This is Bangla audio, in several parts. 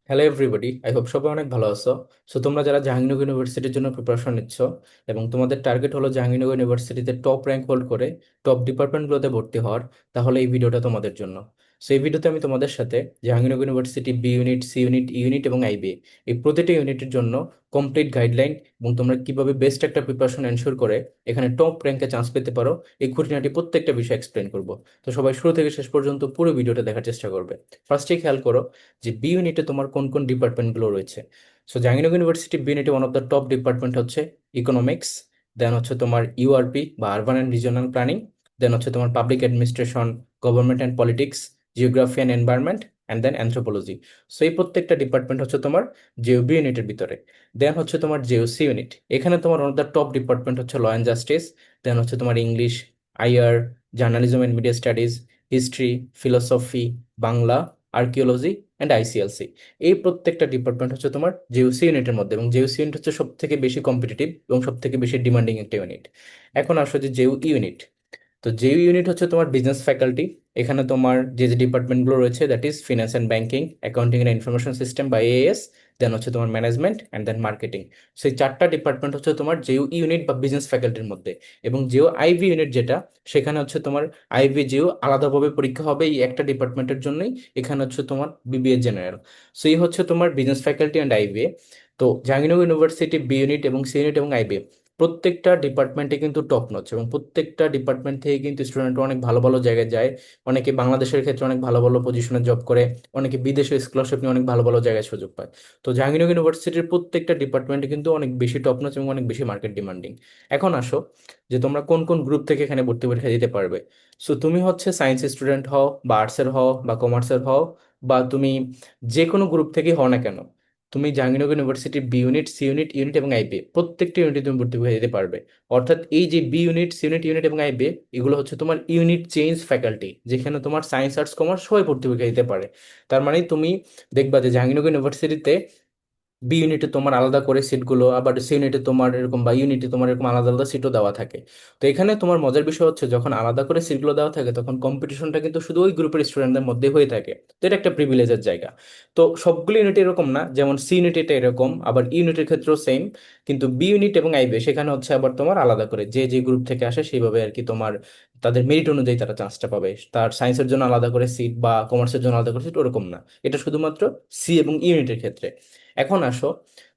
হ্যালো এভরিবডি, আই হোপ সবাই অনেক ভালো আছো। সো তোমরা যারা জাহাঙ্গীরনগর ইউনিভার্সিটির জন্য প্রিপারেশন নিচ্ছ এবং তোমাদের টার্গেট হলো জাহাঙ্গীরনগর ইউনিভার্সিটিতে টপ র্যাঙ্ক হোল্ড করে টপ ডিপার্টমেন্টগুলোতে ভর্তি হওয়ার, তাহলে এই ভিডিওটা তোমাদের জন্য। সো এই ভিডিওতে আমি তোমাদের সাথে Jahangirnagar university B unit, C unit, E unit এবং আইবি এই প্রতিটি ইউনিটের জন্য কমপ্লিট গাইডলাইন এবং তোমরা কিভাবে বেস্ট একটা প্রিপারেশন এনশিওর করে এখানে টপ র্যাঙ্কে চান্স পেতে পারো, এই খুঁটিনাটি প্রত্যেকটা বিষয় এক্সপ্লেন করবো। তো সবাই শুরু থেকে শেষ পর্যন্ত পুরো ভিডিওটা দেখার চেষ্টা করবে। ফার্স্টেই খেয়াল করো যে বি ইউনিটে তোমার কোন কোন ডিপার্টমেন্টগুলো রয়েছে। সো জাহাঙ্গীরনগর ইউনিভার্সিটি বি ইউনিটে one of the top department হচ্ছে ইকোনমিক্স, দেন হচ্ছে তোমার ইউআরপি বা urban and regional planning, then হচ্ছে তোমার public administration, government and politics, geography and environment, and then anthropology. So এই প্রত্যেকটা ডিপার্টমেন্ট হচ্ছে তোমার জেও বি ইউনিটের ভিতরে। দেন হচ্ছে তোমার জেও সি ইউনিট, এখানে তোমার one of the top department হচ্ছে ল অ্যান্ড জাস্টিস, দেন হচ্ছে তোমার English, IR, journalism and media studies, history, philosophy, Bangla, archaeology and ICLC. এই প্রত্যেকটা ডিপার্টমেন্ট হচ্ছে তোমার জেওসি ইউনিটের মধ্যে, এবং জেওসি ইউনিট হচ্ছে সব থেকে বেশি কম্পিটিটিভ এবং সব থেকে বেশি ডিমান্ডিং একটা ইউনিট। এখন আসো যে জেউ ইউনিট। তো জেইউ ইউনিট হচ্ছে তোমার বিজনেস ফ্যাকাল্টি। এখানে তোমার যে যে ডিপার্টমেন্টগুলো রয়েছে, that is finance and banking, accounting and information system বা এএএস, দেন হচ্ছে তোমার ম্যানেজমেন্ট অ্যান্ড দেন মার্কেটিং। সেই চারটা ডিপার্টমেন্ট হচ্ছে তোমার জেইউ ইউনিট বা বিজনেস ফ্যাকাল্টির মধ্যে। এবং জেইউ আইভি ইউনিট যেটা, সেখানে হচ্ছে তোমার আইভি জেইউ আলাদাভাবে পরীক্ষা হবে এই একটা ডিপার্টমেন্টের জন্যই। এখানে হচ্ছে তোমার বিবিএ জেনারেল। সো এই হচ্ছে তোমার বিজনেস ফ্যাকাল্টি অ্যান্ড আইবিএ। তো জাহাঙ্গীরনগর ইউনিভার্সিটি বি ইউনিট এবং সি ইউনিট এবং আইবিএ প্রত্যেকটা ডিপার্টমেন্টে কিন্তু টপ নচ, এবং প্রত্যেকটা ডিপার্টমেন্ট থেকে কিন্তু স্টুডেন্ট অনেক ভালো ভালো জায়গায় যায়। অনেকে বাংলাদেশের ক্ষেত্রে অনেক ভালো ভালো পজিশনে জব করে, অনেকে বিদেশে স্কলারশিপ নিয়ে অনেক ভালো ভালো জায়গায় সুযোগ পায়। তো জাহাঙ্গীরনগর ইউনিভার্সিটির প্রত্যেকটা ডিপার্টমেন্টে কিন্তু অনেক বেশি টপ নচ এবং অনেক বেশি মার্কেট ডিমান্ডিং। এখন আসো যে তোমরা কোন কোন গ্রুপ থেকে এখানে ভর্তি পরীক্ষা দিতে পারবে। সো তুমি হচ্ছে সায়েন্স স্টুডেন্ট হও বা আর্টসের হও বা কমার্সের হও, বা তুমি যে কোনো গ্রুপ থেকেই হও না কেন, তুমি Jahangirnagar university B unit, C unit, unit এবং আইবি প্রত্যেকটি ইউনিটে তুমি ভর্তি হয়ে যেতে পারবে। অর্থাৎ এই যে B unit, C unit, unit এবং আইবি, এগুলো হচ্ছে তোমার ইউনিট চেঞ্জ ফ্যাকাল্টি, যেখানে তোমার সায়েন্স, আর্টস, কমার্স সবাই ভর্তি পরীক্ষা দিতে পারে। তার মানে তুমি দেখবা যে জাহাঙ্গীরনগর ইউনিভার্সিটিতে বি ইউনিটে তোমার আলাদা করে সিটগুলো, আবার সি ইউনিটে তোমার এরকম, বা ইউনিটে তোমার এরকম আলাদা আলাদা সিটও দেওয়া থাকে। তো এখানে তোমার মজার বিষয় হচ্ছে যখন আলাদা করে সিটগুলো দেওয়া থাকে তখন কম্পিটিশনটা কিন্তু শুধু ওই গ্রুপের স্টুডেন্টদের মধ্যে হয়ে থাকে। তো এটা একটা প্রিভিলেজের জায়গা। তো সবগুলো ইউনিট এরকম না, যেমন সি ইউনিট এটা এরকম, আবার ইউনিটের ক্ষেত্রেও সেম। কিন্তু বি ইউনিট এবং আইবে সেখানে হচ্ছে আবার তোমার আলাদা করে যে যে গ্রুপ থেকে আসে সেইভাবে আর কি তোমার তাদের মেরিট অনুযায়ী তারা চান্সটা পাবে। তার সায়েন্সের জন্য আলাদা করে সিট বা কমার্সের জন্য আলাদা করে সিট ওরকম না। এটা শুধুমাত্র সি এবং ইউনিটের ক্ষেত্রে। এখন আসো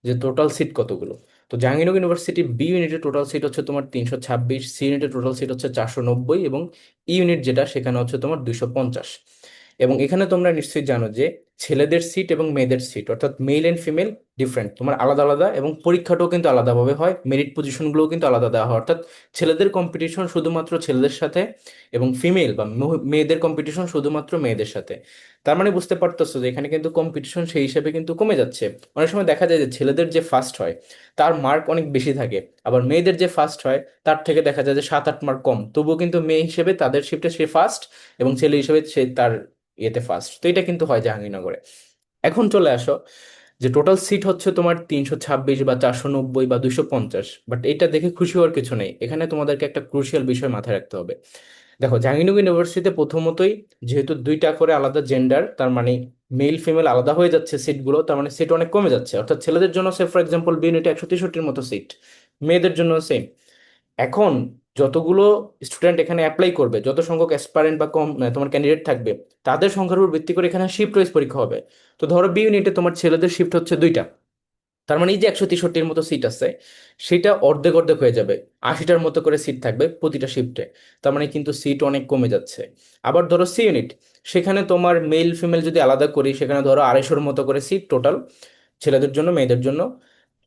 যে টোটাল সিট কতগুলো। তো জাহাঙ্গীরনগর ইউনিভার্সিটি বি ইউনিটের টোটাল সিট হচ্ছে তোমার 326, সি ইউনিটের টোটাল সিট হচ্ছে 490, এবং ই ইউনিট যেটা সেখানে হচ্ছে তোমার 250। এবং এখানে তোমরা নিশ্চয়ই জানো যে ছেলেদের সিট এবং মেয়েদের সিট, অর্থাৎ মেল এন্ড ফিমেল ডিফারেন্ট, তোমার আলাদা আলাদা, এবং পরীক্ষাটাও কিন্তু আলাদাভাবে হয়, মেরিট পজিশনগুলোও কিন্তু আলাদা দেওয়া হয়। অর্থাৎ ছেলেদের কম্পিটিশন শুধুমাত্র ছেলেদের সাথে, এবং ফিমেল বা মেয়েদের কম্পিটিশন শুধুমাত্র মেয়েদের সাথে। তার মানে বুঝতে পারতেছো যে এখানে কিন্তু কম্পিটিশন সেই হিসেবে কিন্তু কমে যাচ্ছে। অনেক সময় দেখা যায় যে ছেলেদের যে ফার্স্ট হয় তার মার্ক অনেক বেশি থাকে, আবার মেয়েদের যে ফার্স্ট হয় তার থেকে দেখা যায় যে 7-8 মার্ক কম, তবুও কিন্তু মেয়ে হিসেবে তাদের শিফটে সে ফার্স্ট, এবং ছেলে হিসেবে সে তার ইয়েতে ফার্স্ট। তো এটা কিন্তু হয় জাহাঙ্গীরনগরে। এখন চলে আসো যে টোটাল সিট হচ্ছে তোমার 326 বা 490 বা 250, বাট এটা দেখে খুশি হওয়ার কিছু নেই। এখানে তোমাদেরকে একটা ক্রুশিয়াল বিষয় মাথায় রাখতে হবে। দেখো জাহাঙ্গীরনগর ইউনিভার্সিটিতে প্রথমতই যেহেতু দুইটা করে আলাদা জেন্ডার, তার মানে মেল ফিমেল আলাদা হয়ে যাচ্ছে সিটগুলো, তার মানে সিট অনেক কমে যাচ্ছে। অর্থাৎ ছেলেদের জন্য সে ফর এক্সাম্পল বি ইউনিটে 163-র মতো সিট, মেয়েদের জন্য সেম। এখন যতগুলো স্টুডেন্ট এখানে অ্যাপ্লাই করবে, যত সংখ্যক অ্যাসপারেন্ট বা কম তোমার ক্যান্ডিডেট থাকবে, তাদের সংখ্যার উপর ভিত্তি করে এখানে শিফট ওয়াইজ পরীক্ষা হবে। তো ধরো বি ইউনিটে তোমার ছেলেদের শিফট হচ্ছে দুইটা, তার মানে এই যে 163-র মতো সিট আছে, সেটা অর্ধেক অর্ধেক হয়ে যাবে। 80টার মতো করে সিট থাকবে প্রতিটা শিফটে। তার মানে কিন্তু সিট অনেক কমে যাচ্ছে। আবার ধরো সি ইউনিট, সেখানে তোমার মেল ফিমেল যদি আলাদা করি, সেখানে ধরো 250-র মতো করে সিট টোটাল, ছেলেদের জন্য মেয়েদের জন্য।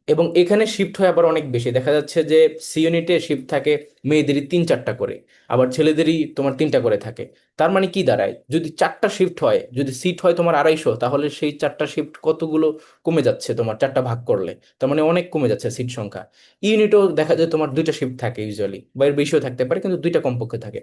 এবং এখানে শিফট হয় আবার অনেক বেশি, দেখা যাচ্ছে যে সি ইউনিটে শিফট থাকে মেয়েদেরই 3-4টা করে, আবার ছেলেদেরই তোমার 3টা করে থাকে। তার মানে কি দাঁড়ায়, যদি 4টা শিফট হয়, যদি সিট হয় তোমার 250, তাহলে সেই 4টা শিফট কতগুলো কমে যাচ্ছে তোমার 4টা ভাগ করলে। তার মানে অনেক কমে যাচ্ছে সিট সংখ্যা। ইউনিটও দেখা যায় তোমার 2টা শিফট থাকে ইউজুয়ালি, বা এর বেশিও থাকতে পারে, কিন্তু 2টা কমপক্ষে থাকে।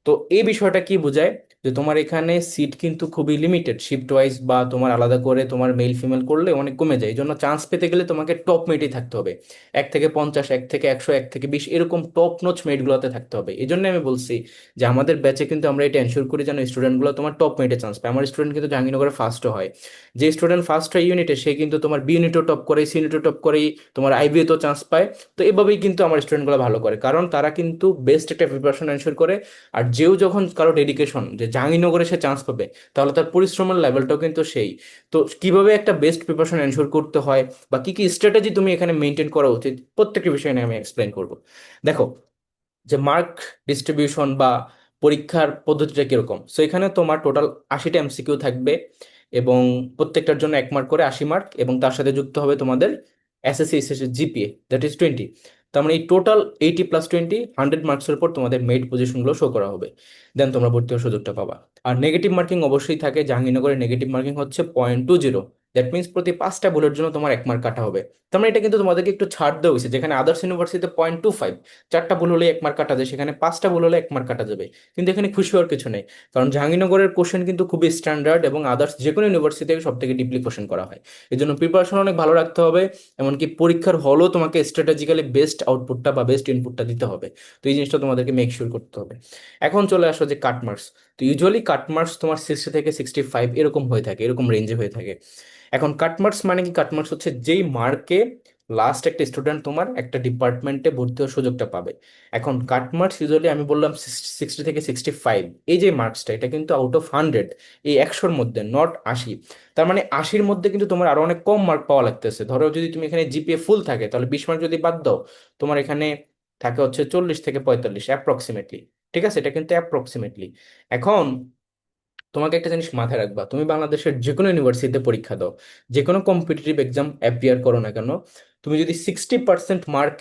তো এই বিষয়টা কি বোঝায়, যে তোমার এখানে সিট কিন্তু খুবই লিমিটেড, শিফট ওয়াইজ বা তোমার আলাদা করে তোমার মেল ফিমেল করলে অনেক কমে যায়। এই জন্য চান্স পেতে গেলে তোমাকে টপ মেটই থাকতে হবে, 1 থেকে 50, 1 থেকে 100, 1 থেকে 20 এরকম টপ নোচ মেটগুলোতে থাকতে হবে। এই জন্য আমি বলছি যে আমাদের ব্যাচে কিন্তু আমরা এটা এনশিওর করি যেন স্টুডেন্টগুলো তোমার টপ মেটে চান্স পায়। আমার স্টুডেন্ট কিন্তু জাহাঙ্গীরনগরে ফার্স্টও হয়। যে স্টুডেন্ট ফার্স্ট হয় ইউনিটে, সে কিন্তু তোমার বি ইউনিটও টপ করে, সি ইউনিটও টপ করে, তোমার আইবিএতেও চান্স পায়। তো এভাবেই কিন্তু আমার স্টুডেন্টগুলো ভালো করে, কারণ তারা কিন্তু বেস্ট একটা প্রিপারেশন এনশিওর করে। আর যেও যখন কারো ডেডিকেশন যে জাহাঙ্গীরনগরে সে চান্স পাবে, তাহলে তার পরিশ্রমের লেভেলটাও কিন্তু সেই। তো কিভাবে একটা বেস্ট প্রিপারেশন এনশিওর করতে হয় বা কি কি স্ট্র্যাটেজি তুমি এখানে মেনটেন করা উচিত, প্রত্যেকটি বিষয় নিয়ে আমি এক্সপ্লেন করব। দেখো, যে মার্ক ডিস্ট্রিবিউশন বা পরীক্ষার পদ্ধতিটা কিরকম। সো এখানে তোমার টোটাল 80টা এমসিকিউ থাকবে, এবং প্রত্যেকটার জন্য 1 মার্ক করে, 80 মার্ক, এবং তার সাথে যুক্ত হবে তোমাদের SSC SSC GPA, that is 20। তার মানে এই টোটাল 80 + 20 100 মার্কসের উপর তোমাদের মেরিট পজিশনগুলো শো করা হবে, দেন তোমরা ভর্তি হওয়ার সুযোগটা পাবা। আর নেগেটিভ মার্কিং অবশ্যই থাকে, জাহাঙ্গীরনগরের নেগেটিভ মার্কিং হচ্ছে 0.20। দ্যাট মিনস প্রতি 5টা ভুলের জন্য তোমার 1 মার্ক কাটা হবে। তার মানে এটা কিন্তু তোমাদেরকে একটু ছাড় দেওয়া হয়েছে, যেখানে আদার্স ইউনিভার্সিটিতে 0.25, 4টা ভুল হলে 1 মার্ক কাটা যায়, সেখানে 5টা ভুল হলে 1 মার্ক কাটা যাবে। কিন্তু এখানে খুশি হওয়ার কিছু নেই, কারণ জাহাঙ্গীরনগরের কোশ্চেন কিন্তু খুবই স্ট্যান্ডার্ড, এবং আদার্স যে কোনো ইউনিভার্সিটি থেকে সব থেকে ডিপলি কোশ্চেন করা হয়। এই জন্য প্রিপারেশন অনেক ভালো রাখতে হবে, এমনকি পরীক্ষার হলেও তোমাকে স্ট্র্যাটেজিক্যালি বেস্ট আউটপুটটা বা বেস্ট ইনপুটটা দিতে হবে। তো এই জিনিসটা তোমাদেরকে মেক শিওর করতে হবে। এখন চলে আসো যে কাট মার্কস। তো ইউজুয়ালি কাট মার্কস তোমার 60 থেকে 65 এরকম হয়ে থাকে, এরকম রেঞ্জে হয়ে থাকে। এখন কাটমার্কস মানে কি? কাটমার্কস হচ্ছে যেই মার্কে লাস্ট একটা স্টুডেন্ট তোমার একটা ডিপার্টমেন্টে ভর্তি হওয়ার সুযোগটা পাবে। এখন কাটমার্কস ইউজুয়ালি আমি বললাম 60 থেকে 65, এই যে মার্কসটা, এটা কিন্তু আউট অফ 100, এই 100-র মধ্যে, নট 80। তার মানে 80-র মধ্যে কিন্তু তোমার আরো অনেক কম মার্ক পাওয়া লাগতেছে। ধরো যদি তুমি এখানে জিপিএ ফুল থাকে, তাহলে 20 মার্ক যদি বাদ দাও, তোমার এখানে থাকে হচ্ছে 40 থেকে 45 অ্যাপ্রক্সিমেটলি। ঠিক আছে, এটা কিন্তু অ্যাপ্রক্সিমেটলি। এখন তোমাকে একটা জিনিস মাথায় রাখবা, তুমি বাংলাদেশের যে কোনো ইউনিভার্সিটিতে পরীক্ষা দাও, যে কোনো কম্পিটিটিভ এক্সাম অ্যাপিয়ার করো না কেন, তুমি যদি 60% মার্ক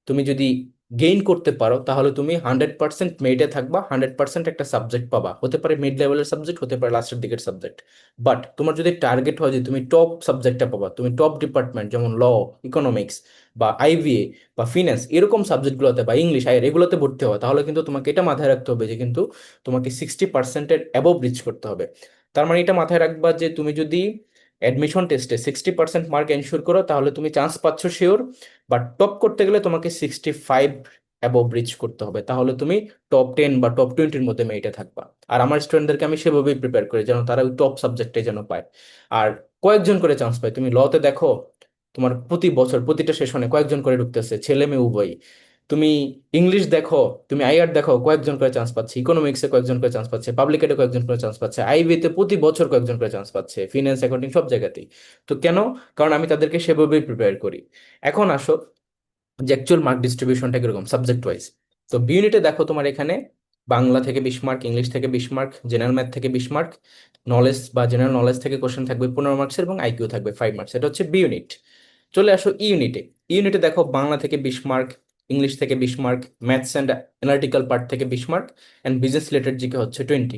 তুমি যদি গেইন করতে পারো, তাহলে তুমি 100% মেরিটে থাকবা, 100% একটা সাবজেক্ট পাবা। হতে পারে মিড লেভেলের সাবজেক্ট, হতে পারে লাস্টের দিকের সাবজেক্ট। বাট তোমার যদি টার্গেট হয় যে তুমি টপ সাবজেক্টটা পাবা, তুমি টপ ডিপার্টমেন্ট যেমন ল, ইকোনমিক্স বা আইভিএ বা ফিন্যান্স এরকম সাবজেক্টগুলোতে বা ইংলিশ আয়ের এগুলোতে ভর্তি হওয়া, তাহলে কিন্তু তোমাকে এটা মাথায় রাখতে হবে যে কিন্তু তোমাকে 60%-এর অ্যাবভ রিচ করতে হবে। তার মানে এটা মাথায় রাখবা যে তুমি যদি অ্যাডমিশন টেস্টে 60% মার্ক এনশিওর করো, তাহলে তুমি চান্স পাচ্ছ শিওর। বাট টপ করতে গেলে তোমাকে 65 অ্যাবভ রিচ করতে হবে, তাহলে তুমি টপ 10 বা টপ 20-র মধ্যে মেরিটে থাকবা। আর আমার স্টুডেন্টদেরকে আমি সেভাবেই প্রিপেয়ার করি, যেন তারা ওই টপ সাবজেক্টে যেন পায়। আর কয়েকজন করে চান্স পায়, তুমি লতে দেখো তোমার প্রতি বছর প্রতিটা সেশনে কয়েকজন করে ঢুকতেছে, ছেলে মেয়ে উভয়ই। তুমি ইংলিশ দেখো, তুমি আইআর দেখো, কয়েকজন করে চান্স পাচ্ছে, ইকোনমিক্সে কয়েকজন করে চান্স পাচ্ছে, পাবলিকেটে কয়েকজন করে চান্স পাচ্ছে, আইবিতে প্রতি বছর কয়েকজন করে চান্স পাচ্ছে, ফিনান্স অ্যাকাউন্টিং সব জায়গাতেই। তো কেন? কারণ আমি তাদেরকে সেভাবেই প্রিপেয়ার করি। এখন আসো যে অ্যাকচুয়াল মার্ক ডিস্ট্রিবিউশনটা কিরকম সাবজেক্ট ওয়াইজ। তো বি ইউনিটে দেখো তোমার এখানে বাংলা থেকে 20 মার্ক, ইংলিশ থেকে 20 মার্ক, জেনারেল ম্যাথ থেকে 20 মার্ক, নলেজ বা জেনারেল নলেজ থেকে কোশ্চেন থাকবে 15 মার্কসের, এবং আইকিউ থাকবে 5 মার্কস। এটা হচ্ছে বি ইউনিট। চলে আসো ই ইউনিটে। ইউনিটে দেখো বাংলা থেকে 20 মার্ক, ইংলিশ থেকে 20 mark, maths and analytical part থেকে 20 mark, and business related GK হচ্ছে 20।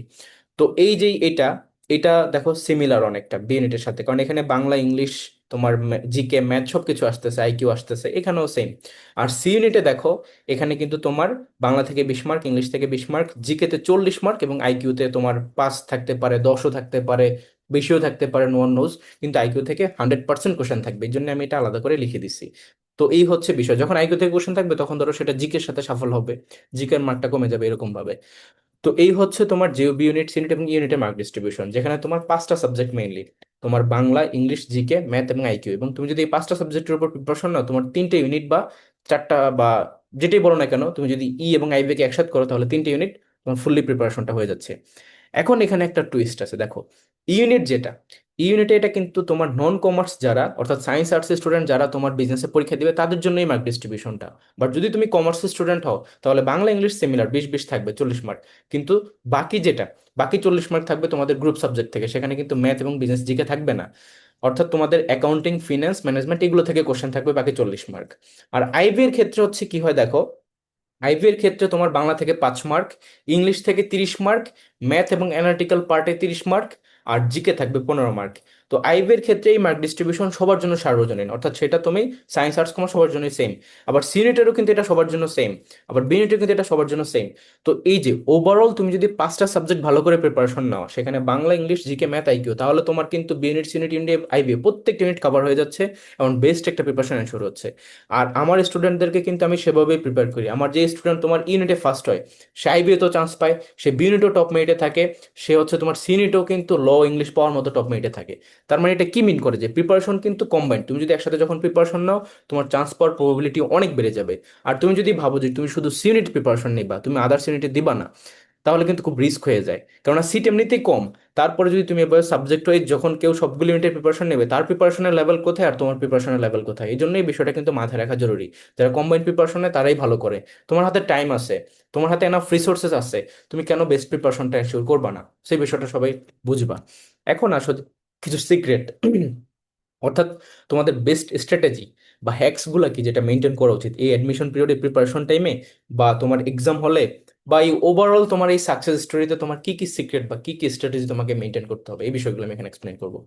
তো এই যে এটা এটা দেখো সিমিলার অনেকটা বি ইউনিটের সাথে, কারণ এখানে বাংলা, ইংলিশ, তোমার জিকে, ম্যাথ সবকিছু আসতেছে, আইকিউ আসতেছে, এখানেও সেম। আর সি ইউনিটে দেখো এখানে কিন্তু তোমার বাংলা থেকে 20 মার্ক, ইংলিশ থেকে 20 মার্ক, জিকে তে 40 মার্ক, এবং আইকিউতে তোমার 5 থাকতে পারে, 10ও থাকতে পারে, বেশিও থাকতে পারে, নো ওয়ান নোজ। কিন্তু আইকিউ থেকে 100% কোশ্চেন থাকবে, এই জন্য আমি এটা আলাদা করে লিখে দিছি। তো এই হচ্ছে বিষয়, যখন আইকিউ থেকে কোশ্চেন থাকবে তখন ধরো সেটা জিকের সাথে সাফল হবে, জিকের মার্কটা কমে যাবে এরকম ভাবে। তো এই হচ্ছে তোমার জিওবি ইউনিট, ইউনিট এবং ইউনিটের মার্ক ডিস্ট্রিবিউশন, যেখানে তোমার 5টা সাবজেক্ট মেইনলি, তোমার বাংলা, ইংলিশ, জিকে, ম্যাথ এবং আইকিউ। এবং তুমি যদি এই 5টা সাবজেক্টের উপর প্রিপারেশন নাও, তোমার 3টে ইউনিট বা 4টা বা যেটাই বলো না কেন, তুমি যদি ই এবং আইবি কে একসাথে করো, তাহলে 3টে ইউনিট তোমার ফুললি প্রিপারেশনটা হয়ে যাচ্ছে। এখন এখানে একটা টুইস্ট আছে, দেখো ইউনিট যেটা, ইউনিটে এটা কিন্তু তোমার নন কমার্স যারা, অর্থাৎ সায়েন্স আর্টস স্টুডেন্ট যারা তোমার বিজনেসে পরীক্ষা দিবে, তাদের জন্যই মার্ক ডিস্ট্রিবিউশনটা। বাট যদি তুমি কমার্স স্টুডেন্ট হও, তাহলে বাংলা, ইংলিশ সিমিলার 20-20 থাকবে, 40 মার্ক। কিন্তু বাকি যেটা, বাকি 40 মার্ক থাকবে তোমাদের গ্রুপ সাবজেক্ট থেকে, সেখানে কিন্তু ম্যাথ এবং বিজনেস জিকে থাকবে না। অর্থাৎ তোমাদের অ্যাকাউন্টিং, ফিন্যান্স, ম্যানেজমেন্ট এগুলো থেকে কোশ্চেন থাকবে বাকি 40 মার্ক। আর আইবি এর ক্ষেত্রে হচ্ছে কি হয় দেখো, আইভি এর ক্ষেত্রে তোমার বাংলা থেকে 5 মার্ক, ইংলিশ থেকে 30 মার্ক, ম্যাথ এবং অ্যানালিটিক্যাল পার্টে 30 মার্ক, আর জিকে থাকবে 15 মার্ক। তো আইবের ক্ষেত্রে এই মার্ক ডিস্ট্রিবিউশন সবার জন্য সার্বজনীন, অর্থাৎ সেটা তুমি সায়েন্স আর্টস কমার্স সবার জন্য সেম। আবার সি ইউনিটেরও কিন্তু এটা সবার জন্য সেম, আবার বি ইউনিটের কিন্তু এটা সবার জন্য সেম। তো এই যে ওভারঅল তুমি যদি 5টা সাবজেক্ট ভালো করে প্রিপারেশন নাও, সেখানে Bangla, English, GK, math, IQ, তাহলে তোমার কিন্তু B unit, C unit, India, IB প্রত্যেকটা ইউনিট কভার হয়ে যাচ্ছে এবং বেস্ট একটা প্রিপারেশন শুরু হচ্ছে। আর আমার স্টুডেন্টদেরকে কিন্তু আমি সেভাবেই প্রিপেয়ার করি। আমার যে স্টুডেন্ট তোমার ইউনিটে ফার্স্ট হয়, সে আইবিএ তো চান্স পায়, সে বি ইউনিটও টপ মেরিটে থাকে, সে হচ্ছে তোমার সি ইউনিটেও কিন্তু ল ইংলিশ পাওয়ার মতো টপ মেরিটে থাকে। তার মানে এটা কি মিন করে যে প্রিপারেশন কিন্তু কম্বাইন্ড, তুমি যদি একসাথে যখন প্রিপারেশন নাও, তোমার চান্স পাওয়ার প্রবাবিলিটি অনেক বেড়ে যাবে। আর তুমি যদি ভাবো যে তুমি শুধু সি ইউনিট প্রিপারেশন নিবা, তুমি আদার্স ইউনিটে দিবা না, তাহলে কিন্তু খুব রিস্ক হয়ে যায়, কেননা সিট এমনিতেই কম। তারপরে যদি তুমি এবার সাবজেক্ট ওয়াইজ যখন কেউ সবগুলো ইউনিটের প্রিপারেশন নেবে, তার প্রিপারেশনের লেভেল কোথায় আর তোমার প্রিপারেশনের লেভেল কোথায়, এই জন্য এই বিষয়টা কিন্তু মাথায় রাখা জরুরি। যারা কম্বাইন্ড প্রিপারেশন নেয় তারাই ভালো করে। তোমার হাতে টাইম আছে, তোমার হাতে এনাফ রিসোর্সেস আছে, তুমি কেন বেস্ট প্রিপারেশনটা এনশিওর করবা না, সেই বিষয়টা সবাই বুঝবা। এখন আসো কিছু সিক্রেট, অর্থাৎ তোমাদের বেস্ট স্ট্র্যাটেজি বা হ্যাকস গুলা কি, যেটা মেনটেন করা উচিত এই অ্যাডমিশন পিরিয়ডে, প্রিপারেশন টাইমে, বা তোমার এক্সাম হলে, বা এই ওভারঅল তোমার এই সাকসেস স্টোরিতে তোমার কি কি সিক্রেট বা কি কি স্ট্র্যাটেজি তোমাকে মেনটেন করতে হবে, এই বিষয়গুলো আমি এখানে এক্সপ্লেন করবো।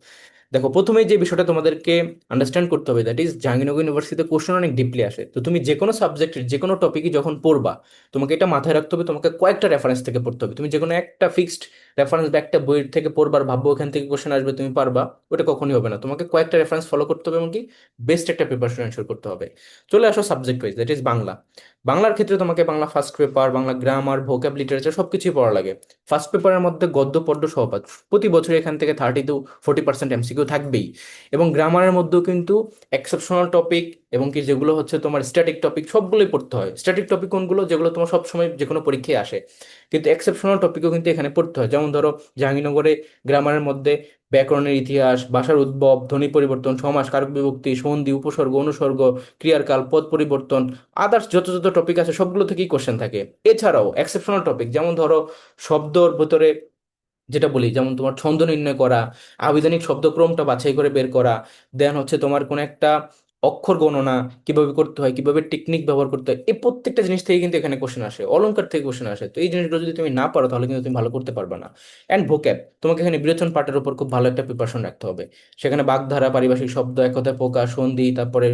দেখো, প্রথমে যে বিষয়টা তোমাদেরকে আন্ডারস্ট্যান্ড করতে হবে, দ্যাট ইজ জাহাঙ্গীরনগর ইউনিভার্সিটিতে কোশ্চেন অনেক ডিপলি আসে। তো তুমি যে কোনো সাবজেক্টের যে কোনো টপিকই যখন পড়বা, তোমাকে এটা মাথায় রাখতে হবে, তোমাকে কয়েকটা রেফারেন্স থেকে পড়তে হবে। তুমি যে কোনো একটা ফিক্সড রেফারেন্স বা একটা বইয়ের থেকে পড়বার ভাববো ওখান থেকে কোশ্চেন আসবে তুমি পারবা, ওটা কখনই হবে না। তোমাকে কয়েকটা রেফারেন্স ফলো করতে হবে, এমনকি বেস্ট একটা প্রিপারেশন এনশিওর করতে হবে। চলে আসো subject wise, that is Bangla. বাংলার ক্ষেত্রে তোমাকে Bangla first paper, Bangla grammar, vocab, literature সবকিছুই পড়া লাগে। ফার্স্ট পেপারের মধ্যে গদ্য পদ্য সহপাঠ, প্রতি বছর এখান থেকে 30 to 40% এমসিকিউ থাকবেই। এবং গ্রামারের মধ্যেও কিন্তু এক্সেপশনাল টপিক এবং কি যেগুলো হচ্ছে তোমার স্ট্যাটিক টপিক সবগুলোই পড়তে হয়। স্ট্যাটিক টপিক কোনগুলো, যেগুলো তোমার সবসময় যে কোনো পরীক্ষায় আসে। কিন্তু এক্সেপশনাল টপিকও কিন্তু এখানে পড়তে হয়, যেমন ধরো জাহাঙ্গীরনগরে গ্রামারের মধ্যে ব্যাকরণের ইতিহাস, ভাষার উদ্ভব, ধ্বনি পরিবর্তন, সমাস, কারক বিভক্তি, সন্ধি, উপসর্গ, অনুসর্গ, ক্রিয়ার কাল, পদ পরিবর্তন, আদার্স যত যত টপিক আছে সবগুলো থেকেই কোশ্চেন থাকে। এছাড়াও এক্সেপশনাল টপিক যেমন ধরো শব্দর ভিতরে যেটা বলি, যেমন তোমার ছন্দ নির্ণয় করা, আবিধানিক শব্দক্রমটা বাছাই করে বের করা, দেন হচ্ছে তোমার কোন একটা অক্ষর গণনা কিভাবে করতে হয়, কিভাবে টেকনিক ব্যবহার করতে হয়, এই প্রত্যেকটা জিনিস থেকে কিন্তু এখানে কোশ্চেন আসে, অলংকার থেকে কোশ্চেন আসে। তো এই জিনিসগুলো যদি তুমি না পারো তাহলে কিন্তু তুমি ভালো করতে পারবে না। অ্যান্ড ভোক্যাব, তোমাকে এখানে বিরেচন পাঠের উপর খুব ভালো একটা প্রিপারেশন রাখতে হবে। সেখানে বাগধারা, পারিভাষিক শব্দ, এক কথায় প্রকাশ, সন্ধি, তারপরে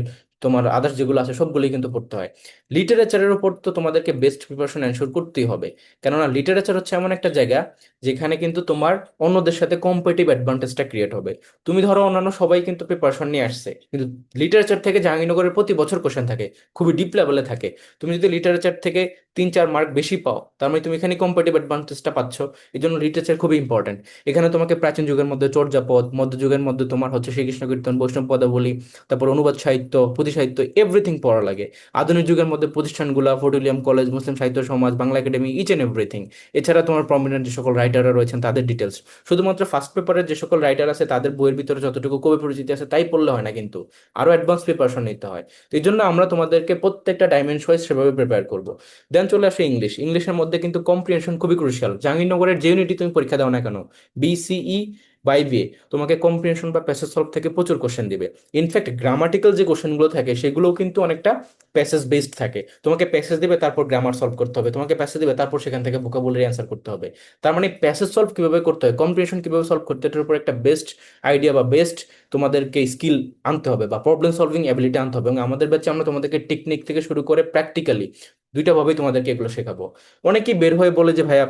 তোমার আদার্স যেগুলো আছে সবগুলোই কিন্তু পড়তে হয়। লিটারেচারের উপর তো তোমাদেরকে বেস্ট প্রিপারেশন এনশোর করতেই হবে, কেননা লিটারেচার হচ্ছে এমন একটা জায়গা যেখানে কিন্তু তোমার অন্যদের সাথে কম্পিটিভ অ্যাডভান্টেজটা ক্রিয়েট হবে। তুমি ধরো অন্যান্য সবাই কিন্তু প্রিপারেশন নিয়ে আসছে, কিন্তু লিটারেচার থেকে জাহাঙ্গীরনগরের প্রতি বছর কোশ্চেন থাকে, খুবই ডিপ লেভেলে থাকে। তুমি যদি লিটারেচার থেকে 3-4 মার্ক বেশি পাও, তার মানে তুমি এখানে কম্পিটিভ অ্যাডভান্টেজটা পাচ্ছ। এই জন্য লিটারেচার খুবই ইম্পর্টেন্ট। এখানে তোমাকে প্রাচীন যুগের মধ্যে চর্যাপদ, মধ্যযুগের মধ্যে তোমার হচ্ছে শ্রীকৃষ্ণ কীর্তন, বৈষ্ণব পদাবলী, তারপর অনুবাদ সাহিত্য, পুঁথি সাহিত্য, এভরিথিং পড়া লাগে। আধুনিক যুগের মধ্যে প্রতিষ্ঠানগুলো, fort William college, Muslim Sahitya Samaj, Bangla academy, each and everything. এছাড়া তোমার প্রমিনেন্ট যে সকল রাইটাররা রয়েছেন তাদের ডিটেলস। শুধুমাত্র ফার্স্ট পেপারের যে সকল রাইটার আছে তাদের বইয়ের ভিতরে যতটুকু কবি পরিচিতি আছে তাই পড়লে হয় না, কিন্তু আরো অ্যাডভান্স প্রিপারেশন নিতে হয়। তো এই জন্য আমরা তোমাদেরকে প্রত্যেকটা ডাইমেনশন ওয়াইজ সেভাবে প্রিপেয়ার করব। দেন চলে আসে ইংলিশ। ইংলিশের মধ্যে কিন্তু কম্প্রিহেনশন খুবই ক্রুশিয়াল। জাহাঙ্গীরনগরের যে ইউনিটি তুমি পরীক্ষা দাও না কেন, বিসিই বা বিএ, তোমাকে কম্প্রিহেনশন বা প্যাসেজ সলভ থেকে প্রচুর কোশ্চেন দিবে। ইনফ্যাক্ট গ্রামাটিক্যাল যে কোশ্চেনগুলো থাকে সেগুলোও কিন্তু অনেকটা প্যাসেজ বেসড থাকে। তোমাকে প্যাসেজ দিবে, তারপর গ্রামার সলভ করতে হবে, তোমাকে প্যাসেজ দিবে, তারপর সেখান থেকে ভোকাবুলারি অ্যান্সার করতে হবে। তার মানে প্যাসেজ সলভ কিভাবে করতে হয়, কম্প্রিহেনশন কিভাবে সলভ করতে হয়, এটার উপর একটা বেস্ট আইডিয়া বা বেস্ট তোমাদেরকে স্কিল আনতে হবে বা প্রবলেম সলভিং অ্যাবিলিটি আনতে হবে। এবং আমাদের ব্যাচে আমরা তোমাদেরকে টেকনিক থেকে শুরু করে প্র্যাকটিক্যালি দুইটা ভাবেই তোমাদেরকে এগুলো শেখাবো। অনেকেই বের হয়ে বলে যে ভাইয়া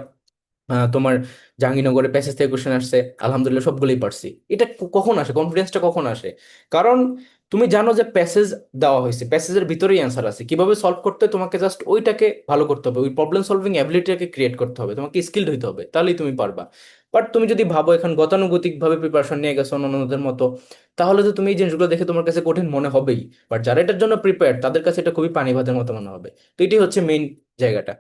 তোমার জাহাঙ্গীরনগরের প্যাসেজ থেকে কোশ্চেন আসছে, আলহামদুলিল্লাহ সবগুলোই পারছি। এটা কখন আসে, কনফিডেন্সটা কখন আসে? কারণ তুমি জানো যে প্যাসেজ দেওয়া হয়েছে, প্যাসেজের ভিতরেই অ্যান্সার আছে, কিভাবে সলভ করতে হয় তোমাকে জাস্ট ওইটাকে ভালো করতে হবে, ওই প্রবলেম সলভিং অ্যাবিলিটিটাকে ক্রিয়েট করতে হবে, তোমাকে স্কিলড হইতে হবে, তাহলেই তুমি পারবা। বাট তুমি যদি ভাবো এখন গতানুগতিক ভাবে প্রিপারেশন নিয়ে গেছো অন্যদের মতো, তাহলে তো তুমি এই জিনিসগুলো দেখে তোমার কাছে কঠিন মনে হবেই। বাট যারা এটার জন্য প্রিপেয়ার তাদের কাছে এটা খুবই পানি ভাতের মতো মনে হবে। তো এটাই হচ্ছে মেইন জায়গাটা।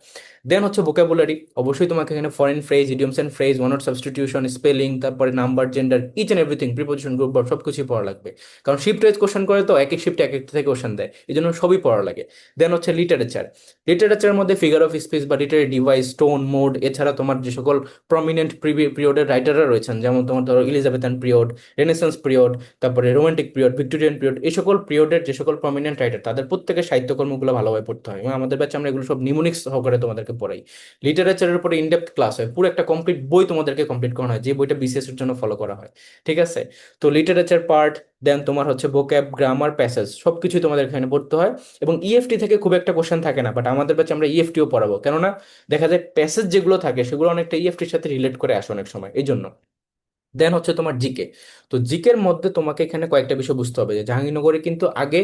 দেন হচ্ছে ভোকাবুলারি। অবশ্যই তোমাকে এখানে foreign phrase, idioms and phrase, one word substitution, spelling, তারপরে number, gender, each and everything, preposition, group verb সবকিছুই পড়া লাগবে। কারণ শিফট ওয়াইজ কোশ্চেন করে, তো এক এক শিফটে এক একটা থেকে কোশ্চেন দেয়, এই জন্য সবই পড়া লাগে। দেন হচ্ছে লিটারেচার। লিটারেচারের মধ্যে ফিগার অফ স্পিচ বা লিটারি ডিভাইস, টোন, মোড, এছাড়া তোমার যে সকল প্রমিনেন্ট পিরিয়ডের রাইটাররা রয়েছেন, যেমন তোমার ধরো ইলিজাবেথান পিরিয়ড, রেনেসান্স পিরিয়ড, তারপরে রোমান্টিক পিরিয়ড, ভিক্টোরিয়ান পিরিয়ড, এই সকল পিরিয়ডের যে সকল প্রমিনেন্ট রাইটার তাদের প্রত্যেকের সাহিত্যকর্মগুলো ভালোভাবে পড়তে হয়, এবং আমাদের ব্যাচে আমরা এগুলো সব নিমোনিক্স সহকারে তোমাদেরকে পড়াই। লিটারেচারের উপরে ইনডেপথ ক্লাস হয়, পুরো একটা কমপ্লিট বই তোমাদেরকে কমপ্লিট করানো হয়, যে বইটা বিসিএস এর জন্য ফলো করা হয়। ঠিক আছে? তো লিটারেচার পার্ট, দেন তোমার হচ্ছে ভোক্যাব, গ্রামার, প্যাসেজ সবকিছুই তোমাদের এখানে পড়তে হয়। এবং ইএফটি থেকে খুব একটা কোশ্চেন থাকে না, বাট আমাদের ব্যাচে আমরা ইএফটিও পড়াবো, কেননা দেখা যায় প্যাসেজ যেগুলো থাকে সেগুলো অনেকটা ইএফটির সাথে রিলেট করে আসে অনেক সময়, এই জন্য। দেন হচ্ছে তোমার জিকে। তো জিকের মধ্যে তোমাকে এখানে কয়েকটা বিষয় বুঝতে হবে, যে জাহাঙ্গীরনগরে কিন্তু আগে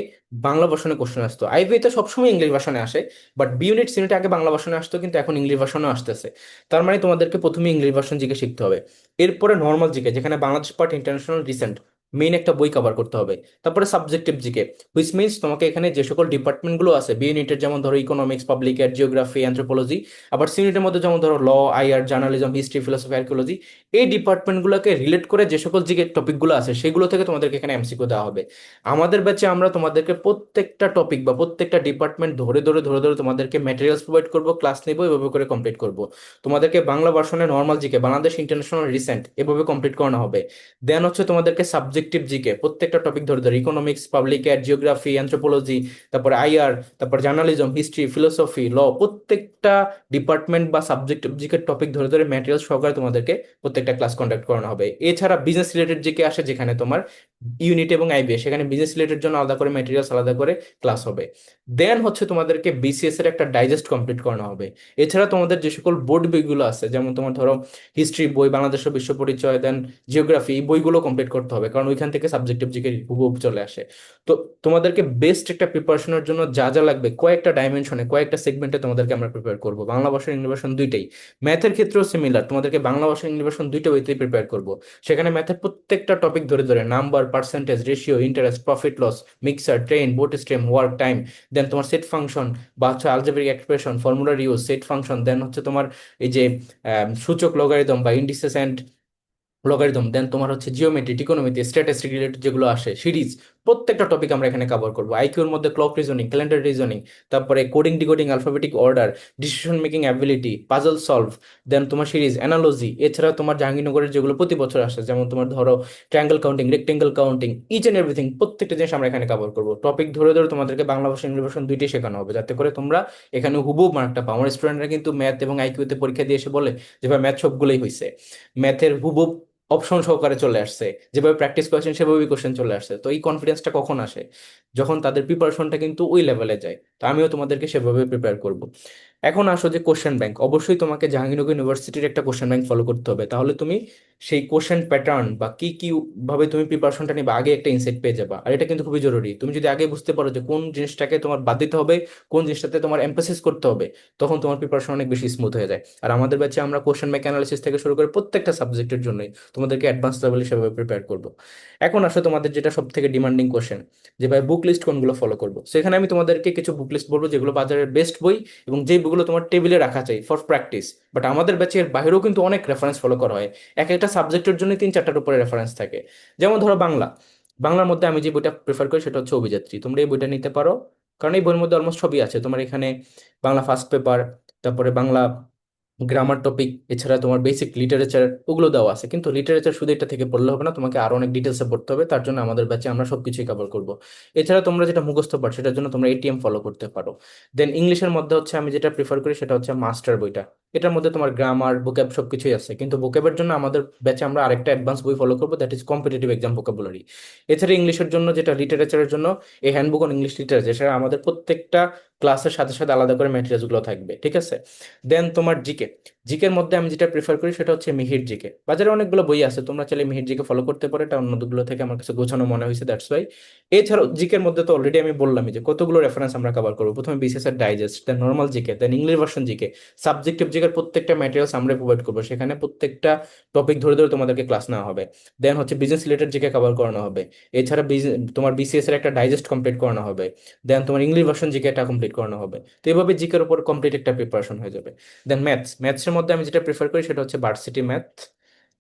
বাংলা ভার্সনে কোশ্চেন আসতো, আইবিএ সবসময় ইংলিশ ভার্সনে আসে, বাট বি ইউনিট সিনেটে আগে বাংলা ভার্সনে আসতো, কিন্তু এখন ইংলিশ ভার্সনে আসতেছে। তার মানে তোমাদেরকে প্রথমে ইংলিশ ভার্সন জিকে শিখতে হবে। এরপরে নর্মাল জিকে, যেখানে Bangladesh part, international, recent, main একটা বই কভার করতে হবে। তারপরে সাবজেক্টিভ জিকে, হুইচ মিনস তোমাকে এখানে যে সকল ডিপার্টমেন্টগুলো আছে বি ইউনিটের, যেমন ধরো economics, public ad, geography, anthropology, আবার সি ইউনিটের মধ্যে যেমন ধরো law, IR, journalism, history, philosophy, archaeology, এই ডিপার্টমেন্টগুলোকে রিলেট করে যে সকল যে টপিকগুলো আছে সেগুলো থেকে তোমাদেরকে এখানে এমসিকিউ দেওয়া হবে। আমাদের ব্যাচে আমরা তোমাদেরকে প্রত্যেকটা টপিক বা প্রত্যেকটা ডিপার্টমেন্ট ধরে ধরে ধরে ধরে তোমাদেরকে ম্যাটেরিয়ালস প্রোভাইড করবো, ক্লাস নিবো, এভাবে করে কমপ্লিট করব। তোমাদেরকে বাংলা ভার্সনে normal GK, Bangladesh, international, recent, এভাবে কমপ্লিট করানো হবে। দেন হচ্ছে তোমাদেরকে সাবজেক্টিভ জিকে, প্রত্যেকটা টপিক ধরে ধরে economics, public ad, geography, anthropology, তারপরে আইআর, তারপর জার্নালিজম, হিস্ট্রি, ফিলোসফি, ল, প্রত্যেকটা ডিপার্টমেন্ট বা সাবজেক্টিভ জিকে টপিক ধরে ধরে ম্যাটেরিয়াল সহকারে তোমাদেরকে প্রত্যেকটা ক্লাস কন্ডাক্ট করানো হবে। এছাড়া বিজনেস রিলেটেড যে কে আসে, যেখানে তোমার ইউনিট এবং আইবিএস, সেখানে বিজনেস রিলেটেড জন্য আলাদা করে ম্যাটেরিয়ালস, আলাদা করে ক্লাস হবে। দেন হচ্ছে তোমাদেরকে বিসিএস এর একটা ডাইজেস্ট কমপ্লিট করানো হবে। এছাড়া তোমাদের যে সকল বোর্ড বইগুলো আছে, যেমন তোমার ধরো হিস্ট্রি বই, বাংলাদেশ ও বিশ্ব পরিচয়, দেন জিওগ্রাফি, এই বইগুলো কমপ্লিট করতে হবে, কারণ ওইখান থেকে সাবজেক্টিভ জিকে হুবহু চলে আসে। তো তোমাদেরকে বেস্ট একটা প্রিপারেশনের জন্য যা যা লাগবে, কয়েকটা ডাইমেনশনে, কয়েকটা সেগমেন্টে তোমাদেরকে আমরা প্রিপেয়ার করবো, বাংলা ভাষা, ইংলিশ ভাষা দুইটাই। ম্যাথের ক্ষেত্রেও সিমিলার, তোমাদেরকে বাংলা ভাষা, ইংলিশ ভাষা দুইটা বইতেই প্রিপেয়ার করবো। সেখানে ম্যাথের প্রত্যেকটা টপিক ধরে ধরে number, percentage, ratio, interest, profit loss, mixture, train, boat stream, work time, then তোমার সেট ফাংশন বা হচ্ছে আলজেব্রিক এক্সপ্রেশন, ফর্মুলার ইউজ, সেট ফাংশন, দেন হচ্ছে তোমার এই যে সূচক লগারিদম বা ইন্ডিসেস অ্যান্ড লগারিদম, দেন তোমার হচ্ছে জিওমেট্রি, ত্রিকোণমিতি, স্ট্যাটিস্টিক রিলেটেড যেগুলো আসে, সিরিজ, প্রত্যেকটা টপিক আমরা এখানে কভার করবো। আইকিউর মধ্যে ক্লক রিজনিং, ক্যালেন্ডার রিজনিং, তারপরে coding, decoding, alphabetic order, decision making ability, puzzle solve, then তোমার সিরিজ অ্যানালজি। এছাড়া তোমার জাহাঙ্গীরনগরের যেগুলো প্রতি বছর আসে, যেমন তোমার ধরো triangle counting, rectangle counting, each and everything, প্রত্যেকটা জিনিস আমরা এখানে কভার করবো। টপিক ধরে ধরে তোমাদেরকে বাংলা ভাষা, ইংলিশ ভাষা দুইটাই শেখানো হবে, যাতে করে তোমরা এখানে হুবহু মার্কটা পাও। আমার স্টুডেন্টরা কিন্তু ম্যাথ এবং আইকিউতে পরীক্ষা দিয়ে এসে বলে যে ভাই ম্যাথ সবগুলোই হয়েছে, ম্যাথের হুবহু অপশন সহকারে চলে আসছে, যেভাবে প্র্যাকটিস করেছেন সেভাবেই কোশ্চেন চলে আসছে। তো এই কনফিডেন্সটা কখন আসে? যখন তাদের প্রিপারেশনটা কিন্তু ওই লেভেলে যায়। তো আমিও তোমাদেরকে সেভাবে প্রিপেয়ার করব। এখন আসো যে কোশ্চেন ব্যাংক, অবশ্যই তোমাকে জাহাঙ্গীরনগর ইউনিভার্সিটির একটা কোশ্চেন ব্যাংক ফলো করতে হবে, তাহলে তুমি সেই কোশ্চেন প্যাটার্ন বা কি কি ভাবে তুমি প্রিপারেশনটা নিবে আগে একটা ইনসাইট পেয়ে যাবা। আর এটা কিন্তু খুবই জরুরি, তুমি যদি আগে বুঝতে পারো যে কোন জিনিসটাকে তোমার বাদ দিতে হবে, কোন জিনিসটাতে তোমার এমফাসিস করতে হবে, তখন তোমার প্রিপারেশন অনেক বেশি স্মুথ হয়ে যায়। আর আমাদের ব্যাচে আমরা কোশ্চেন ব্যাংক অ্যানালিসিস থেকে শুরু করে প্রত্যেকটা সাবজেক্টের জন্য তোমাদেরকে অ্যাডভান্স লেভেল হিসেবে প্রিপেয়ার করবো। এখন আসলে তোমাদের যেটা সব থেকে ডিমান্ডিং কোশ্চেন, যে ভাই বুক লিস্ট কোনগুলো ফলো করবো, সেখানে আমি তোমাদেরকে কিছু বুক লিস্ট বলবো যেগুলো বাজারের বেস্ট বই এবং যেই বইগুলো তোমার টেবিলে রাখা চাই ফর প্র্যাকটিস। বাট আমাদের ব্যাচের বাইরেও কিন্তু অনেক রেফারেন্স ফলো করা হয়, এক একটা সাবজেক্টের জন্য তিন চারটার উপরে রেফারেন্স থাকে। যেমন ধরো বাংলা, বাংলার মধ্যে আমি যে বইটা প্রেফার করি সেটা হচ্ছে অভিযাত্রী, তোমরা এই বইটা নিতে পারো, কারণ এই বইয়ের মধ্যে অলমোস্ট সবই আছে তোমার এখানে। বাংলা ফার্স্ট পেপার, তারপরে বাংলা গ্রামার টপিক, এছাড়া তোমার বেসিক লিটারেচার, ওগুলো দেওয়া আছে। কিন্তু লিটারেচার শুধু এটা থেকে পড়লে হবে না, তোমাকে আরো অনেক ডিটেলসে পড়তে হবে, তার জন্য আমাদের ব্যাচে আমরা সবকিছুই কভার করব। এছাড়া তোমরা যেটা মুখস্থ পাঠ, সেটার জন্য তোমরা এটিএম ফলো করতে পারো। দেন ইংলিশের মধ্যে হচ্ছে আমি যেটা প্রিফার করি সেটা হচ্ছে মাস্টার বইটা। এটার মধ্যে তোমার গ্রামার, ভোক্যাব সবকিছুই আছে, কিন্তু ভোক্যাবের জন্য আমাদের ব্যাচে আমরা আরেকটা অ্যাডভান্স বই ফলো করবো, that is competitive exam vocabulary. এছাড়া ইংলিশের জন্য যেটা লিটারেচারের জন্য এই হ্যান্ডবুক অন ইংলিশ লিটারেচার, সেটা আমাদের প্রত্যেকটা ক্লাসের সাথে সাথে আলাদা করে ম্যাটেরিয়ালস গুলো থাকবে, ঠিক আছে? দেন তোমার জিকে, জিকের মধ্যে আমি যেটা প্রিফার করি সেটা হচ্ছে মিহির জিকে। বাজারে অনেকগুলো বই আছে, তোমরা চাইলে মিহির জিকে ফলো করতে পারো, এটা অন্যগুলো থেকে আমার কাছে গোছানো মনে হয়েছে, দ্যাটস ওয়াই। এছাড়াও জিকের মধ্যে তো অলরেডি আমি বললামই যে কতগুলো রেফারেন্স আমরা কভার করবো। প্রথমে বিসিএস এর ডাইজেস্ট, দেন নর্মাল জিকে, দেন ইংলিশ ভার্সন জিকে, সাবজেক্টিভ জিকের প্রত্যেকটা ম্যাটেরিয়ালস আমরা প্রোভাইড করবো, সেখানে প্রত্যেকটা টপিক ধরে ধরে তোমাদেরকে ক্লাস নেওয়া হবে। দেন হচ্ছে বিজনেস রিলেটেড জিকে কভার করানো হবে। এছাড়া তোমার বিসিএস এর একটা ডাইজেস্ট কমপ্লিট করানো হবে। দেন তোমার ইংলিশ ভার্সন জিকে এটা কমপ্লিট করানো হবে। তো এইভাবে জিকের উপর কমপ্লিট একটা প্রিপারেশন হয়ে যাবে। দেন ম্যাথস, ম্যাথসের মধ্যে আমি যেটা প্রেফার করি সেটা হচ্ছে ভার্সিটি ম্যাথ।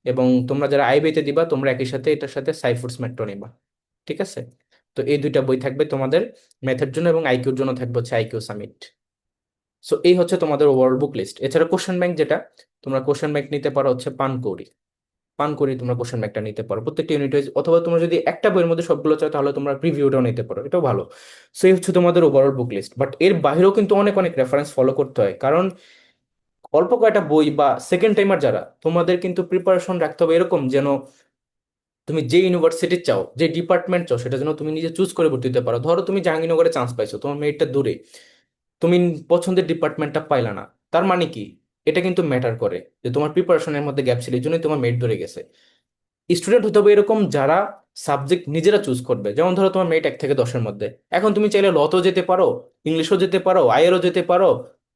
এবং তোমরা যারা আইবিতে দিবা, তোমরা একই সাথে এটার সাথে সাইফুডস ম্যাথও নিবা, ঠিক আছে? তো এই দুইটা বই থাকবে তোমাদের ম্যাথের জন্য, এবং আইকিউর জন্য থাকবে হচ্ছে আইকিউ সামিট। সো এই হচ্ছে তোমাদের ওভারঅল বুক লিস্ট। এছাড়া কোশ্চেন ব্যাংক যেটা, তোমরা কোশ্চেন ব্যাংক নিতে পারো হচ্ছে পানকৌড়ি। পান করে তোমরা কোশ্চেন ব্যাংকটা নিতে পারো প্রত্যেকটা ইউনিট ওয়াইজ, অথবা তোমরা যদি একটা বইয়ের মধ্যে সবগুলো চাও তাহলে তোমরা প্রিভিউটাও নিতে পারো, এটাও ভালো। সেই হচ্ছে তোমাদের ওভারঅল বুক লিস্ট। বাট এর বাইরেও কিন্তু অনেক অনেক রেফারেন্স ফলো করতে হয়, কারণ অল্প কয়টা বই বা সেকেন্ড টাইমার যারা, তোমাদের কিন্তু প্রিপারেশন রাখতে হবে এরকম যেন তুমি যে ইউনিভার্সিটি চাও, যে ডিপার্টমেন্ট চাও, সেটা যেন তুমি নিজে চুজ করে ভর্তি হতে পারো। ধরো তুমি জাহাঙ্গীরনগরে চান্স পাইছো, তোমার মেরিটটা দূরে, তুমি পছন্দের ডিপার্টমেন্টটা পাইলা না, তার মানে কি? এটা কিন্তু ম্যাটার করে যে তোমার প্রিপারেশনের মধ্যে গ্যাপ ছিল, এই জন্যই তোমার মেরিট ধরে গেছে। স্টুডেন্ট হতে হবে এরকম যারা সাবজেক্ট নিজেরা চুজ করবে। যেমন ধরো তোমার মেরিট 1 থেকে 10-এর মধ্যে, এখন তুমি চাইলে লতেও যেতে পারো, ইংলিশও যেতে পারো, আইএরও যেতে পারো,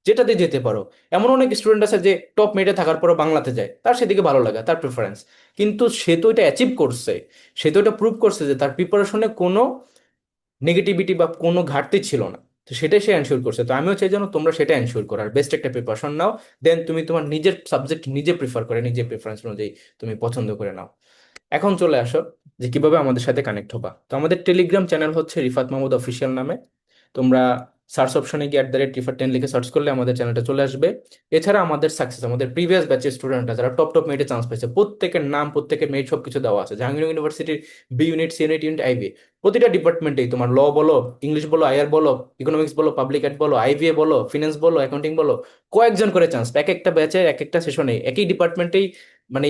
যেটাতে যেতে পারো। এমন অনেক স্টুডেন্ট আছে যে টপ মেরিটে থাকার পরও বাংলাতে যায়, তার সেদিকে ভালো লাগে, তার প্রেফারেন্স। কিন্তু সে তো এটা অ্যাচিভ করছে, সে তো এটা প্রুভ করছে যে তার প্রিপারেশনে কোনো নেগেটিভিটি বা কোনো ঘাটতি ছিল না। তো সেটাই সে এনশিওর করছে। তো আমিও চাই যেন তোমরা সেটা এনশিওর করো, আর বেস্ট একটা প্রিপারেশন নাও। দেন তুমি তোমার নিজের সাবজেক্ট নিজে প্রিফার করে, নিজের প্রিফারেন্স অনুযায়ী তুমি পছন্দ করে নাও। এখন চলে আসো যে কিভাবে আমাদের সাথে কানেক্ট হবা। তো আমাদের টেলিগ্রাম চ্যানেল হচ্ছে রিফাত মাহমুদ অফিসিয়াল নামে। তোমরা সার্চ অপশনে গিয়ে @রিফাত10 লিখে সার্চ করলে আমাদের চ্যানেলটা চলে আসবে। এছাড়া আমাদের সাকসেস, আমাদের প্রিভিয়াস ব্যাচের স্টুডেন্টরা যারা টপ টপ মেরিটে চান্স পাইছে, প্রত্যেকের নাম, প্রত্যেকের মেরিট সবকিছু দেওয়া আছে জাহাঙ্গীরনগর ইউনিভার্সিটির। B unit, C unit, unit IB, প্রতিটা ডিপার্টমেন্টেই তোমার ল বলো, ইংলিশ বলো, আইআর বলো, ইকোনমিক্স বলো, পাবলিক অ্যাড বলো, আইভিএ বলো, ফিনান্স বলো, অ্যাকাউন্টিং বলো, কয়েকজন করে চান্স পায়। এক একটা ব্যাচের এক একটা সেশনে একই ডিপার্টমেন্টেই, মানে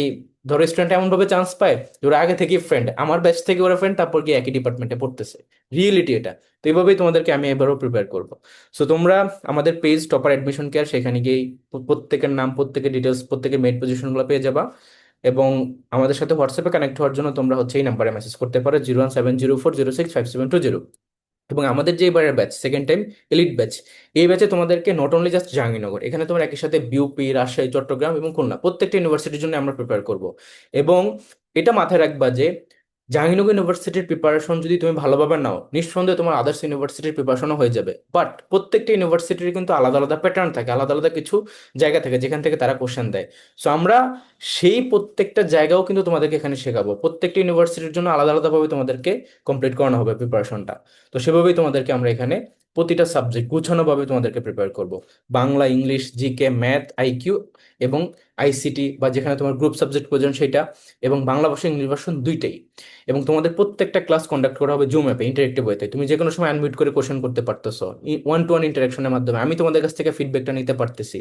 ধরো স্টুডেন্ট এমন ভাবে চান্স পায় যে ওরা আগে থেকেই ফ্রেন্ড, আমার ব্যাচ থেকে ওরা ফ্রেন্ড, তারপর গিয়ে একই ডিপার্টমেন্টে পড়তেছে। রিয়েলিটি এটা। তো এইভাবেই তোমাদেরকে আমি এবারও প্রিপেয়ার করবো। সো তোমরা আমাদের পেজ টপার অ্যাডমিশন কেয়ার, সেখানে গিয়ে প্রত্যেকের নাম, প্রত্যেকের ডিটেলস, প্রত্যেকের মেরিট পজিশনগুলো পেয়ে যাবা। এবং আমাদের সাথে হোয়াটসঅ্যাপে কানেক্ট হওয়ার জন্য তোমরা হচ্ছে এই নাম্বারে মেসেজ করতে পারো, 01704065720। এবং আমাদের যে এবারের batch, second time elite batch, এই ব্যাচে তোমাদেরকে নট অনলি জাস্ট জাহাঙ্গীরনগর, এখানে তোমার একই সাথে বিউপি, রাজশাহী, চট্টগ্রাম এবং খুলনা প্রত্যেকটা ইউনিভার্সিটির জন্য আমরা প্রিপেয়ার করব। এবং এটা মাথায় রাখবা যে জাহাঙ্গীরনগর ইউনিভার্সিটির প্রিপারেশন যদি তুমি ভালোভাবে নাও, নিঃসন্দেহে তোমার আদার্স ইউনিভার্সিটির প্রিপারেশনও হয়ে যাবে। বাট প্রত্যেকটা ইউনিভার্সিটির কিন্তু আলাদা আলাদা প্যাটার্ন থাকে, আলাদা আলাদা কিছু জায়গা থাকে যেখান থেকে তারা কোশ্চেন দেয়। সো আমরা সেই প্রত্যেকটা জায়গাও কিন্তু তোমাদেরকে এখানে শেখাবো। প্রত্যেকটা ইউনিভার্সিটির জন্য আলাদা আলাদাভাবে তোমাদেরকে কমপ্লিট করানো হবে প্রিপারেশনটা। তো সেভাবেই তোমাদেরকে আমরা এখানে প্রতিটা সাবজেক্ট গুছানোভাবে তোমাদেরকে প্রিপেয়ার করব। Bangla, English, GK, math, IQ এবং আইসিটি, বা যেখানে তোমার গ্রুপ সাবজেক্ট প্রয়োজন সেটা, এবং বাংলা ভাষা, ইংলিশ ভার্সন দুইটাই। এবং তোমাদের প্রত্যেকটা ক্লাস কন্ডাক্ট করা হবে জুম অ্যাপে, ইন্টারেক্টিভ ওয়েতে। তুমি যে কোনো সময় আনমিউট করে কোশ্চেন করতে পারতেছো, ওয়ান টু ওয়ান ইন্টারাকশনের মাধ্যমে আমি তোমাদের কাছ থেকে ফিডব্যাকটা নিতে পারতেছি।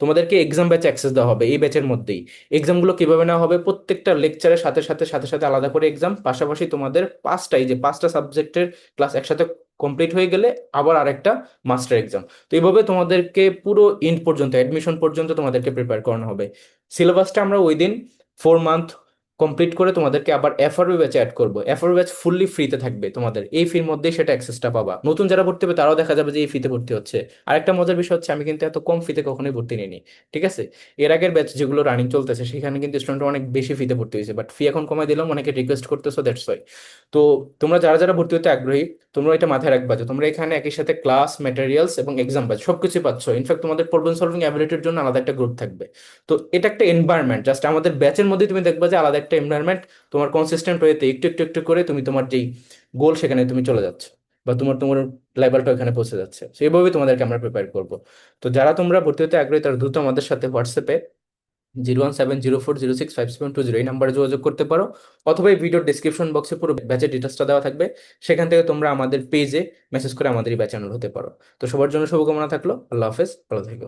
তোমাদেরকে এক্সাম ব্যাচে অ্যাক্সেস দেওয়া হবে এই ব্যাচের মধ্যেই। এক্সামগুলো কিভাবে নেওয়া হবে, প্রত্যেকটা লেকচারের সাথে সাথে সাথে সাথে আলাদা করে এক্সাম, পাশাপাশি তোমাদের পাঁচটা সাবজেক্টের ক্লাস একসাথে কমপ্লিট হয়ে গেলে আবার আরেকটা মাস্টার এক্সাম। তো এইভাবে তোমাদেরকে পুরো এন্ড পর্যন্ত, অ্যাডমিশন পর্যন্ত তোমাদেরকে প্রিপেয়ার করানো হবে। সিলেবাসটা আমরা ওই দিন 4 মান্থ কমপ্লিট করে তোমাদেরকে আবার এফআরবি ব্যাচে অ্যাড করবো। এফআরবি ব্যাচ ফুললি ফ্রিতে থাকবে, তোমাদের এই ফির মধ্যেই সেটা অ্যাক্সেসটা পাবা। নতুন যারা ভর্তি হবে তারাও দেখা যাবে যে এই ফিতে ভর্তি হচ্ছে। আর একটা মজার বিষয় হচ্ছে, আমি কিন্তু এত কম ফিতে কখনোই ভর্তি নিইনি, ঠিক আছে? এর আগের ব্যাচ যেগুলো রানিং চলতেছে সেখানে কিন্তু স্টুডেন্ট অনেক বেশি ফিতে ভর্তি হয়েছে, বাট ফি এখন কমাই দিলাম, অনেকে রিকোয়েস্ট করতেছো, দ্যাটস ওয়াই। তো তোমরা যারা যারা ভর্তি হতে আগ্রহী, তোমরা এটা মাথায় রাখবা যে তোমরা এখানে একই সাথে ক্লাস, ম্যাটেরিয়ালস এবং এক্সাম ব্যাচ সবকিছু পাচ্ছ। ইনফ্যাক্ট তোমাদের প্রবলেম সলভিং অ্যাবিলিটির জন্য আলাদা একটা গ্রুপ থাকবে। তো এটা একটা এনভায়রনমেন্ট, জাস্ট আমাদের ব্যাচের মধ্যে তুমি দেখবা যে আলাদা একটা এনভায়রনমেন্ট। তোমার কনসিস্টেন্ট হয়েতে একটু একটু একটু করে তুমি তোমার যেই গোল সেখানে তুমি চলে যাচ্ছ, বা তোমার তোমার লেভেলটা ওখানে পৌঁছে যাচ্ছে। সেইভাবেই তোমাদেরকে আমরা প্রিপেয়ার করবো। তো যারা তোমরা ভর্তি হতে আগ্রহী তারা দ্রুত আমাদের সাথে হোয়াটসঅ্যাপে 01704065720 এই নাম্বারে যোগাযোগ করতে পারো, অথবা এই ভিডিওর ডিসক্রিপশন বক্সে পুরো ব্যাচের ডিটেলসটা দেওয়া থাকবে। সেখান থেকে তোমরা আমাদের পেজে মেসেজ করে আমাদের এই ব্যাচ চ্যানেল হতে পারো। তো সবার জন্য শুভকামনা থাকলো। আল্লাহ হাফেজ, ভালো থেকো।